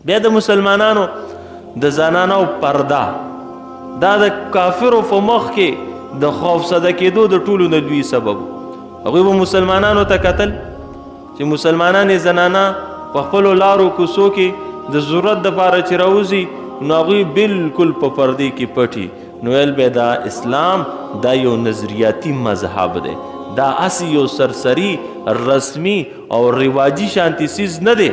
بیا د مسلمانانو د زنانو پرده دا د کافرو په مخ کې د خوفزده کېدو د ټولو نه لوی سبب. هغوی به مسلمانانو ته کتل چې مسلمانانې زنانه په خپلو لارو کوڅو کې د ضرورت دپاره چې راوځي نو هغوی بلکل په پردې کې پټي. نو ویل به دا اسلام دا یو نظریاتي مذهب دی، دا اسی یو سرسری رسمی او رواجی شانتی سیز نه دی.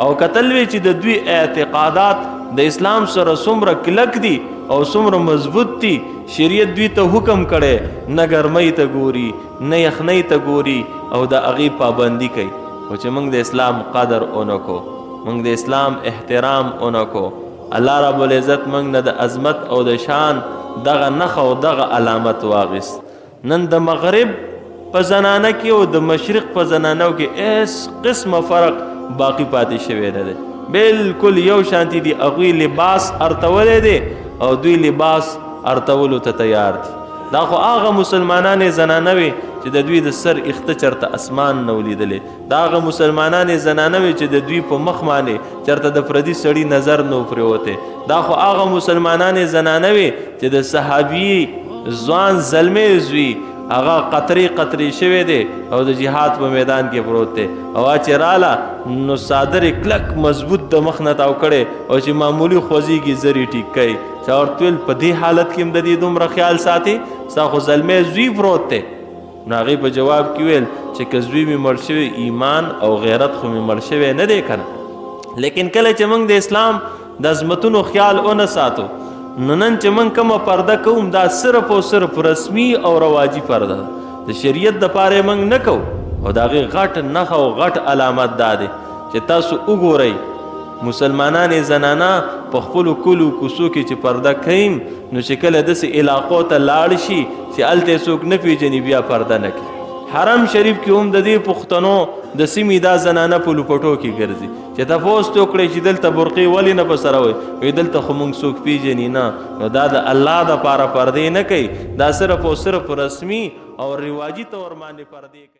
او کتل وی چې د دوی اعتقادات د اسلام سره څومره کلک دي او څومره مضبوط دي. شریعت دوی ته حکم کړي نه ګرمۍ ته ګوري نه یخنۍ ته ګوري او د هغې پابندي کوي. خو چې موږ د اسلام قدر اونکو، موږ د اسلام احترام اونکو، الله رب العزت موږ نه د عظمت او د شان دغه نښه او دغه علامت واغست. نن د مغرب په زنانه کې او د مشرق په زنانو کې هیڅ قسمه فرق باقی پاتې شوی نه دی، بلکل یو شانتی دي. هغوی لباس ارتولی دی او دوی لباس ارتولو ته تیار دي. دا خو هغه مسلمانانې زنانه وي چې د دوی د سر اخته چرته اسمان نه ولیدلی. دا هغه مسلمانانې زنانه وي چې د دوی په مخ باندې چرته د پردي سړي نظر نه پرېوتی. دا خو هغه مسلمانانې زنانه وي چې د صحابي ځوان زلمی زوی هغه قطرې قطرې شوی دی او د جهاد په میدان کې پروت دی او چې راله نو صادر کلک مضبوط د مخ نه تاو کړی او چې معمولی خوځېږي زرې ټیک کوي. چا ورته ویل په دې حالت کې هم د دې دومره خیال ساتي، ستا خو زلمی زوی پروت دی. نو هغې په جواب کې ویل چې که زوی مې مړ شوی ایمان او غیرت خو مې مړ شوی نه دی که نه. لیکن کله چې موږ د اسلام د عظمتونو خیال ونه ساتو نو نن چې موږ کومه پرده کوم دا صرف او صرف رسمي او رواجي پرده د شریعت دپاره موږ نه کوو. او د هغې غټ نښه او غټ علامت دا دی چې تاسو وګورئ مسلمانانې زنانه په خپلو کلو کوڅو کې چې پرده کوي نو چې کله داسې علاقو ته لاړ شي چې هلته یې څوک نه پیژني بیا پرده نه کوي. حرم شریف کې هم د دې پښتنو د سیمې دا زنانه په لوپټو کې ګرځي چې تپوس ته وکړئ چې دلته برقې ولې نه په سره وایي دلته خو موږ څوک پیژني نه. نو دا د الله دپاره پردې نه کوي، دا صرف او صرف رسمي او رواجي طور باندې پردې کوي.